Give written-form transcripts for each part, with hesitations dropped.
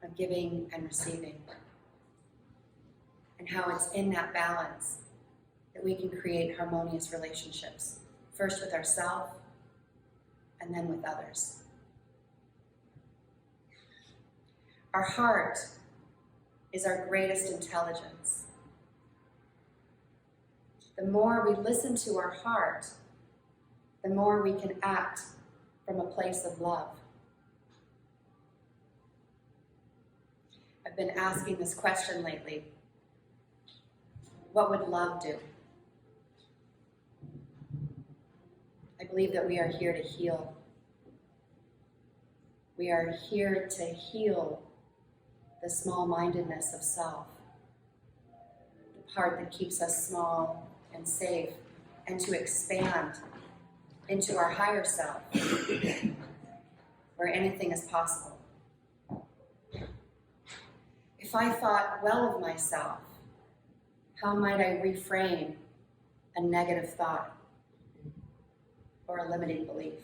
of giving and receiving, and how it's in that balance that we can create harmonious relationships, first with ourselves and then with others. Our heart is our greatest intelligence. The more we listen to our heart, the more we can act from a place of love. I've been asking this question lately. What would love do? I believe that we are here to heal. We are here to heal the small-mindedness of self, the part that keeps us small and safe, and to expand into our higher self, where anything is possible. If I thought well of myself, how might I reframe a negative thought or a limiting belief?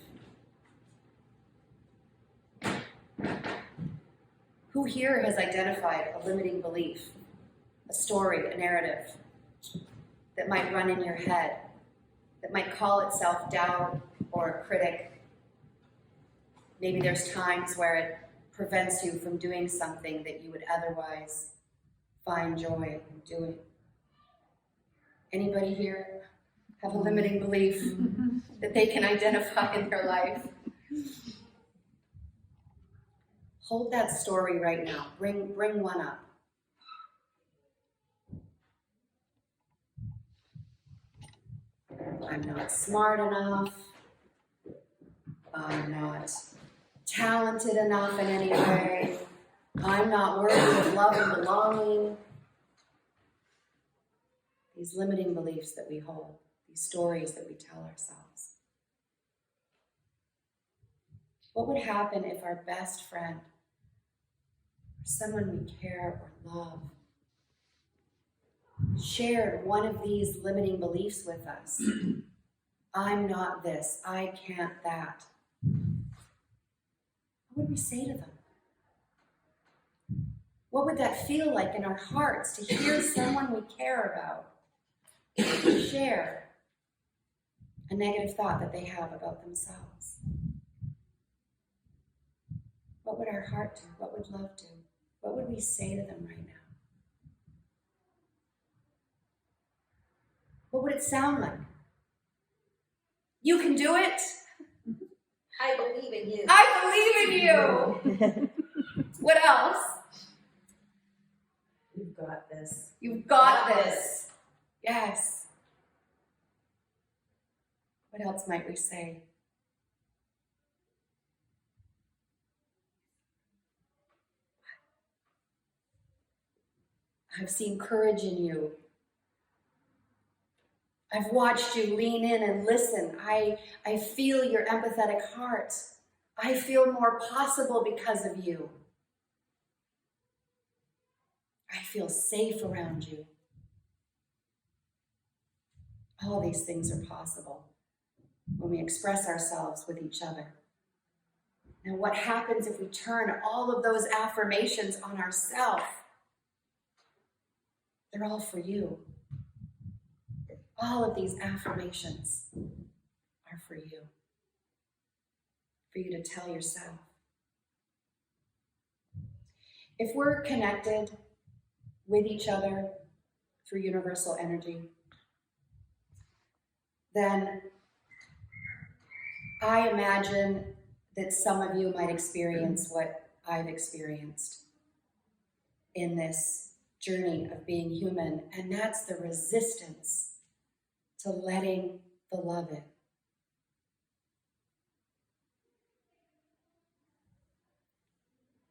Who here has identified a limiting belief, a story, a narrative that might run in your head, that might call itself doubt or a critic? Maybe there's times where it prevents you from doing something that you would otherwise find joy in doing. Anybody here have a limiting belief that they can identify in their life? Hold that story right now. Bring one up. I'm not smart enough. I'm not talented enough in any way. I'm not worthy of love and belonging. These limiting beliefs that we hold, these stories that we tell ourselves. What would happen if our best friend, or someone we care or love, shared one of these limiting beliefs with us? I'm not this, I can't that. What would we say to them? What would that feel like in our hearts to hear someone we care about share a negative thought that they have about themselves? What would our heart do? What would love do? What would we say to them right now? What would it sound like? You can do it. I believe in you. I believe in you. What else? You've got this. You've got this. Yes. What else might we say? I've seen courage in you. I've watched you lean in and listen. I feel your empathetic heart. I feel more possible because of you. I feel safe around you. All these things are possible when we express ourselves with each other. Now, what happens if we turn all of those affirmations on ourselves? They're all for you. All of these affirmations are for you to tell yourself. If we're connected with each other through universal energy, then I imagine that some of you might experience what I've experienced in this journey of being human, and that's the resistance to letting the love in.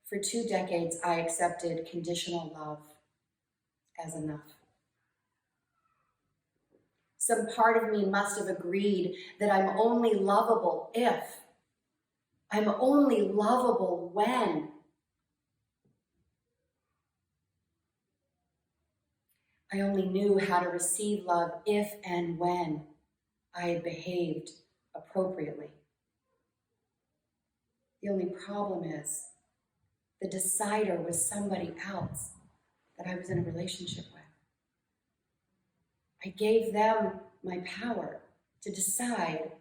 For 2 decades, I accepted conditional love as enough. Some part of me must have agreed that I'm only lovable if, I'm only lovable when. I only knew how to receive love if and when I had behaved appropriately. The only problem is the decider was somebody else that I was in a relationship with. I gave them my power to decide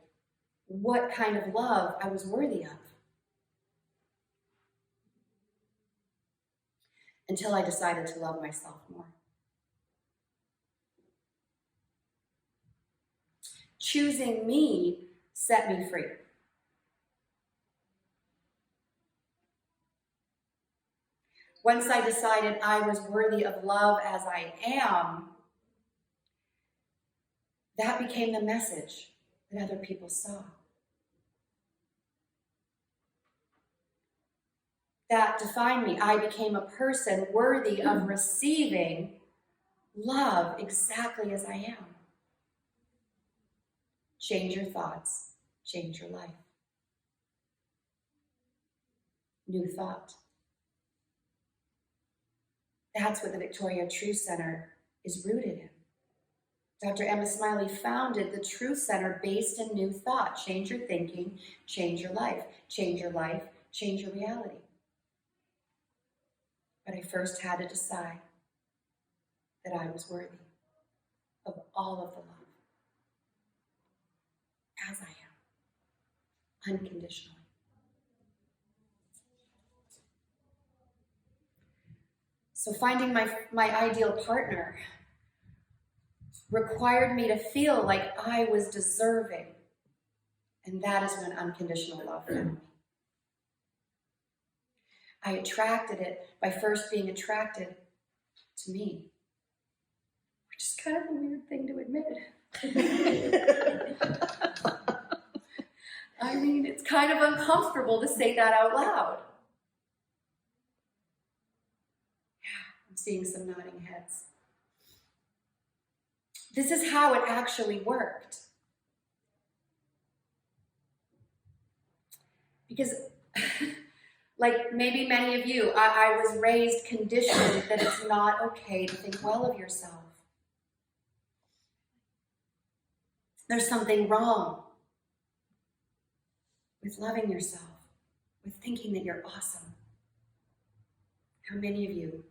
what kind of love I was worthy of. Until I decided to love myself more. Choosing me set me free. Once I decided I was worthy of love as I am, that became the message that other people saw. That defined me. I became a person worthy of receiving love exactly as I am. Change your thoughts, change your life. New thought. That's what the Victoria Truth Center is rooted in. Dr. Emmasmiley founded the Truth Center based in new thought. Change your thinking, change your life. Change your life, change your reality. But I first had to decide that I was worthy of all of the love as I am, unconditionally. So finding my ideal partner required me to feel like I was deserving. And that is when unconditional love found me. I attracted it by first being attracted to me, which is kind of a weird thing to admit. I mean, it's kind of uncomfortable to say that out loud. Yeah, I'm seeing some nodding heads. This is how it actually worked. Because, like maybe many of you, I was raised conditioned that it's not okay to think well of yourself. There's something wrong with loving yourself, with thinking that you're awesome. How many of you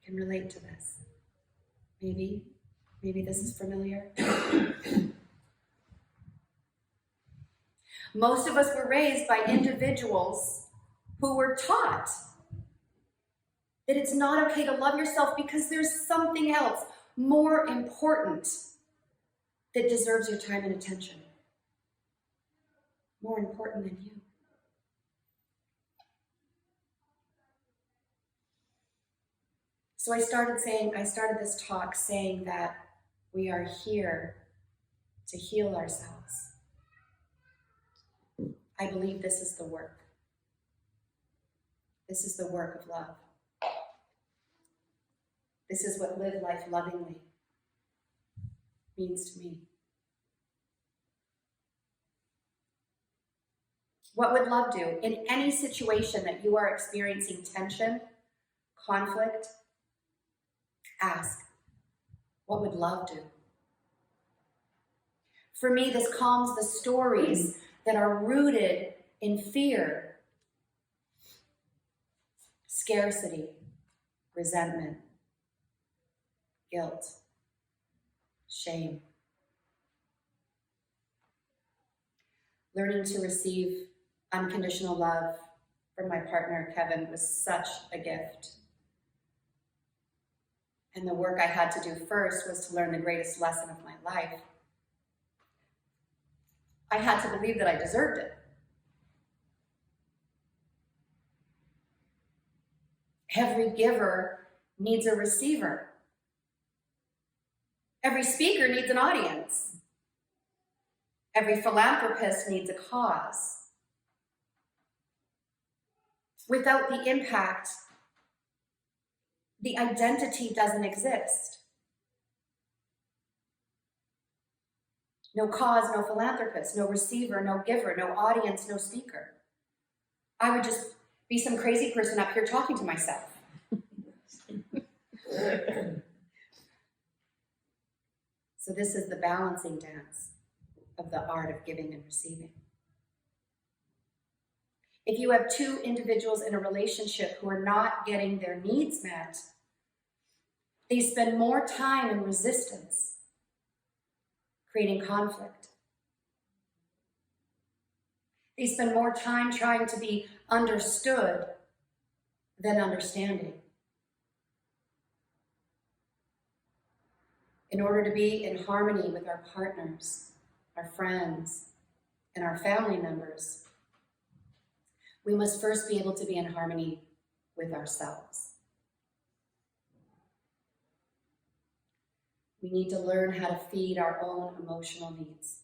can relate to this? Maybe this is familiar. Most of us were raised by individuals who were taught that it's not okay to love yourself because there's something else more important that deserves your time and attention. More important than you. So I started this talk saying that we are here to heal ourselves. I believe this is the work. This is the work of love. This is what live life lovingly means to me. What would love do in any situation that you are experiencing tension, conflict? Ask, what would love do? For me, this calms the stories that are rooted in fear, scarcity, resentment, guilt, shame. Learning to receive unconditional love from my partner, Kevin, was such a gift. And the work I had to do first was to learn the greatest lesson of my life. I had to believe that I deserved it. Every giver needs a receiver. Every speaker needs an audience. Every philanthropist needs a cause. Without the impact, the identity doesn't exist. No cause, no philanthropist, no receiver, no giver, no audience, no speaker. I would just be some crazy person up here talking to myself. So this is the balancing dance of the art of giving and receiving. If you have two individuals in a relationship who are not getting their needs met, they spend more time in resistance, creating conflict. They spend more time trying to be understood than understanding. In order to be in harmony with our partners, our friends, and our family members, we must first be able to be in harmony with ourselves. We need to learn how to feed our own emotional needs.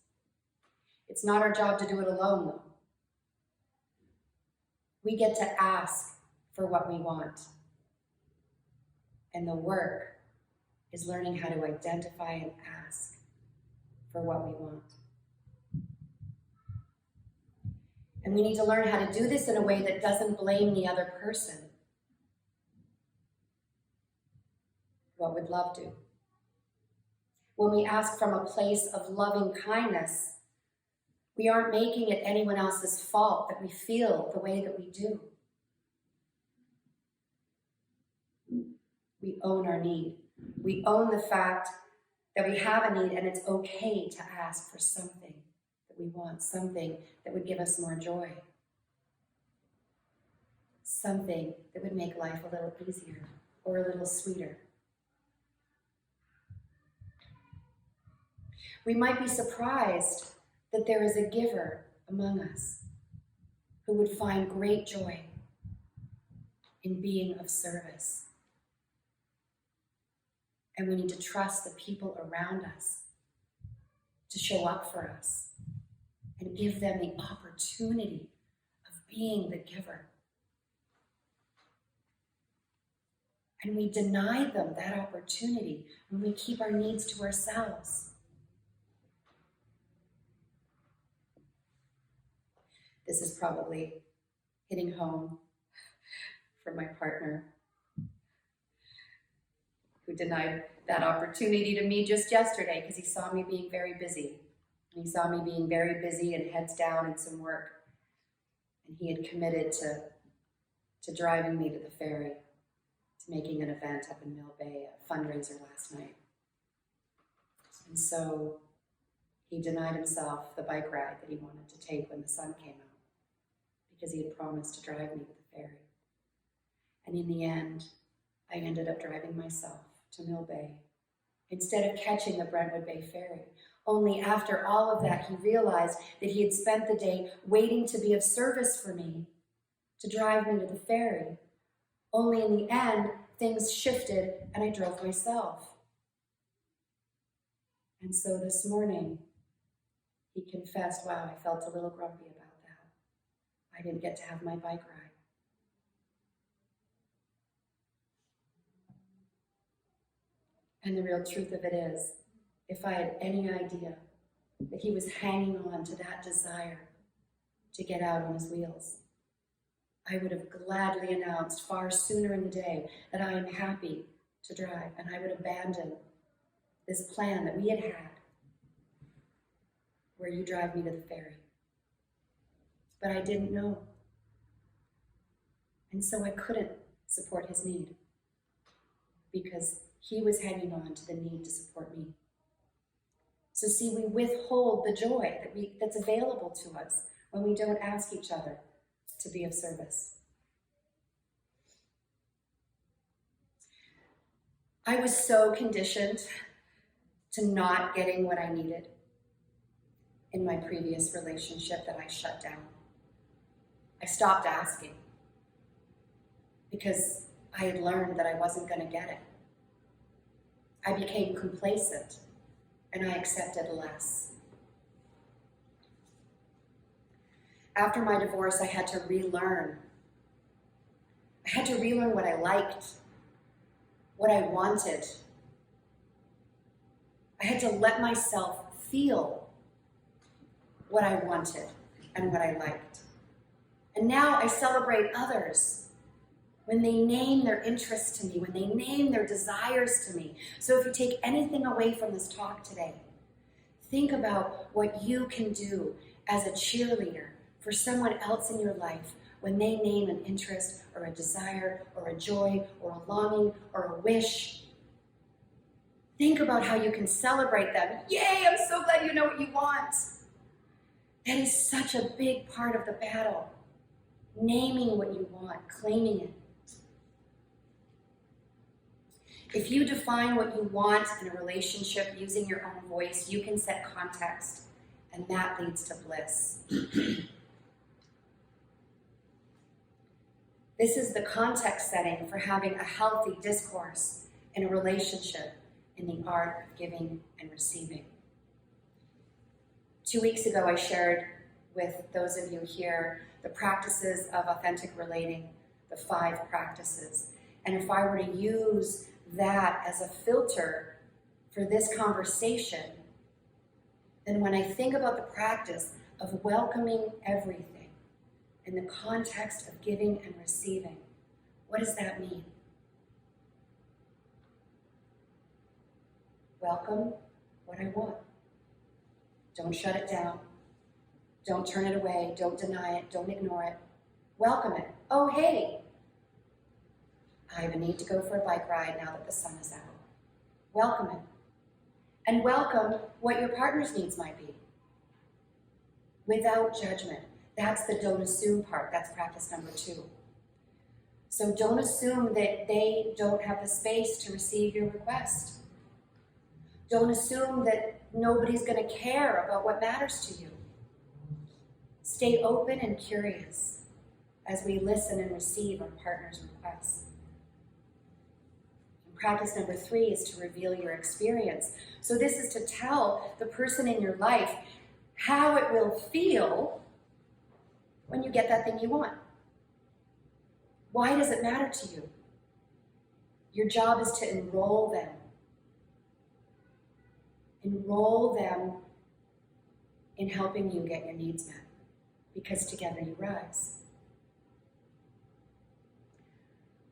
It's not our job to do it alone, though. We get to ask for what we want. And the work is learning how to identify and ask for what we want. And we need to learn how to do this in a way that doesn't blame the other person. What would love do? When we ask from a place of loving kindness, we aren't making it anyone else's fault that we feel the way that we do. We own our need. We own the fact that we have a need, and it's okay to ask for something that we want, something that would give us more joy, something that would make life a little easier or a little sweeter. We might be surprised that there is a giver among us who would find great joy in being of service. And we need to trust the people around us to show up for us and give them the opportunity of being the giver. And we deny them that opportunity when we keep our needs to ourselves. This is probably hitting home for my partner, who denied that opportunity to me just yesterday because he saw me being very busy. And he saw me being very busy and heads down in some work. And he had committed to driving me to the ferry, to making an event up in Mill Bay, a fundraiser last night. And so he denied himself the bike ride that he wanted to take when the sun came out, because he had promised to drive me to the ferry. And in the end, I ended up driving myself to Mill Bay instead of catching the Brentwood Bay ferry. Only after all of that, he realized that he had spent the day waiting to be of service for me, to drive me to the ferry. Only in the end, things shifted and I drove myself. And so this morning, he confessed, wow, I felt a little grumpy about that. I didn't get to have my bike ride. And the real truth of it is, if I had any idea that he was hanging on to that desire to get out on his wheels, I would have gladly announced far sooner in the day that I am happy to drive, and I would abandon this plan that we had had, where you drive me to the ferry. But I didn't know. And so I couldn't support his need, because he was hanging on to the need to support me. So see, we withhold the joy that's available to us when we don't ask each other to be of service. I was so conditioned to not getting what I needed in my previous relationship that I shut down. I stopped asking because I had learned that I wasn't going to get it. I became complacent and I accepted less. After my divorce, I had to relearn. I had to relearn what I liked, what I wanted. I had to let myself feel what I wanted and what I liked. And now I celebrate others when they name their interests to me, when they name their desires to me. So if you take anything away from this talk today, think about what you can do as a cheerleader for someone else in your life when they name an interest or a desire or a joy or a longing or a wish. Think about how you can celebrate them. Yay, I'm so glad you know what you want. That is such a big part of the battle. Naming what you want, claiming it. If you define what you want in a relationship using your own voice, you can set context, and that leads to bliss. This is the context setting for having a healthy discourse in a relationship in the art of giving and receiving. 2 weeks ago, I shared with those of you here the practices of authentic relating, the 5 practices. And if I were to use that as a filter for this conversation, then when I think about the practice of welcoming everything in the context of giving and receiving, what does that mean? Welcome what I want. Don't shut it down. Don't turn it away. Don't deny it. Don't ignore it. Welcome it. Oh, hey, I have a need to go for a bike ride now that the sun is out. Welcome it. And welcome what your partner's needs might be. Without judgment. That's the don't assume part. That's practice number 2. So don't assume that they don't have the space to receive your request. Don't assume that nobody's going to care about what matters to you. Stay open and curious as we listen and receive our partner's requests. And practice number 3 is to reveal your experience. So this is to tell the person in your life how it will feel when you get that thing you want. Why does it matter to you? Your job is to enroll them. Enroll them in helping you get your needs met, because together you rise.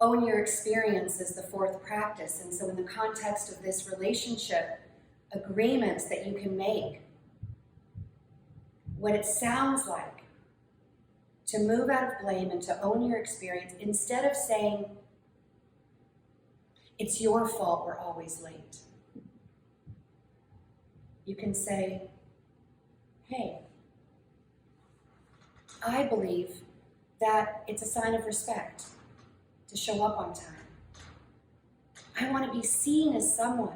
Own your experience is the 4th practice, and so in the context of this relationship, agreements that you can make, what it sounds like to move out of blame and to own your experience, instead of saying, it's your fault we're always late. You can say, hey, I believe that it's a sign of respect to show up on time. I want to be seen as someone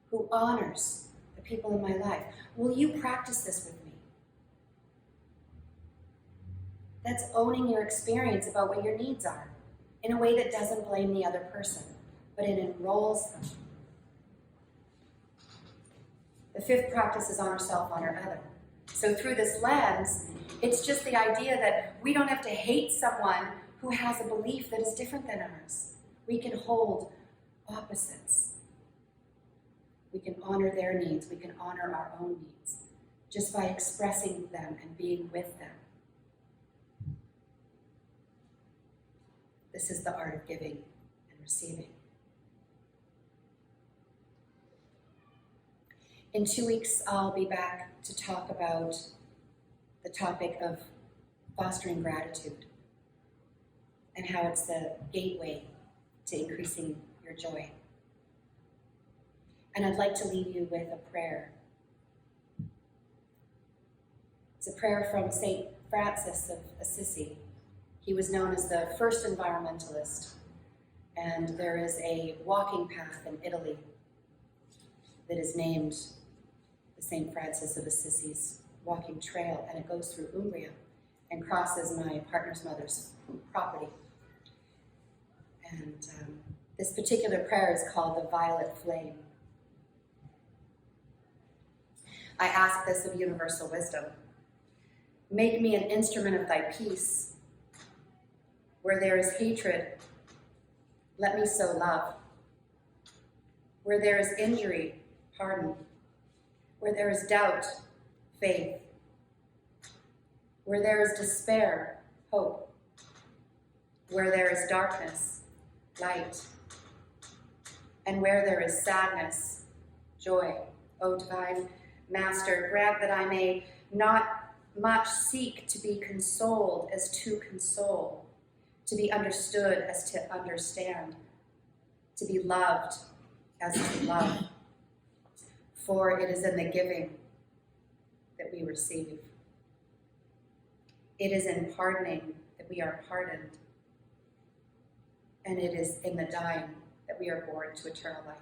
who honors the people in my life. Will you practice this with me? That's owning your experience about what your needs are in a way that doesn't blame the other person, but it enrolls them. The 5th practice is honor self, honor other. So through this lens, it's just the idea that we don't have to hate someone who has a belief that is different than ours. We can hold opposites. We can honor their needs. We can honor our own needs just by expressing them and being with them. This is the art of giving and receiving. In 2 weeks, I'll be back to talk about the topic of fostering gratitude and how it's the gateway to increasing your joy. And I'd like to leave you with a prayer. It's a prayer from St. Francis of Assisi. He was known as the first environmentalist, and there is a walking path in Italy that is named the St. Francis of Assisi's walking trail, and it goes through Umbria and crosses my partner's mother's property. And this particular prayer is called the Violet Flame. I ask this of universal wisdom. Make me an instrument of thy peace. Where there is hatred, let me sow love. Where there is injury, pardon. Where there is doubt, faith. Where there is despair, hope. Where there is darkness, light. And where there is sadness, joy. O divine Master, grant that I may not much seek to be consoled as to console, to be understood as to understand, to be loved as to love. For it is in the giving that we receive. It is in pardoning that we are pardoned. And it is in the dying that we are born to eternal life.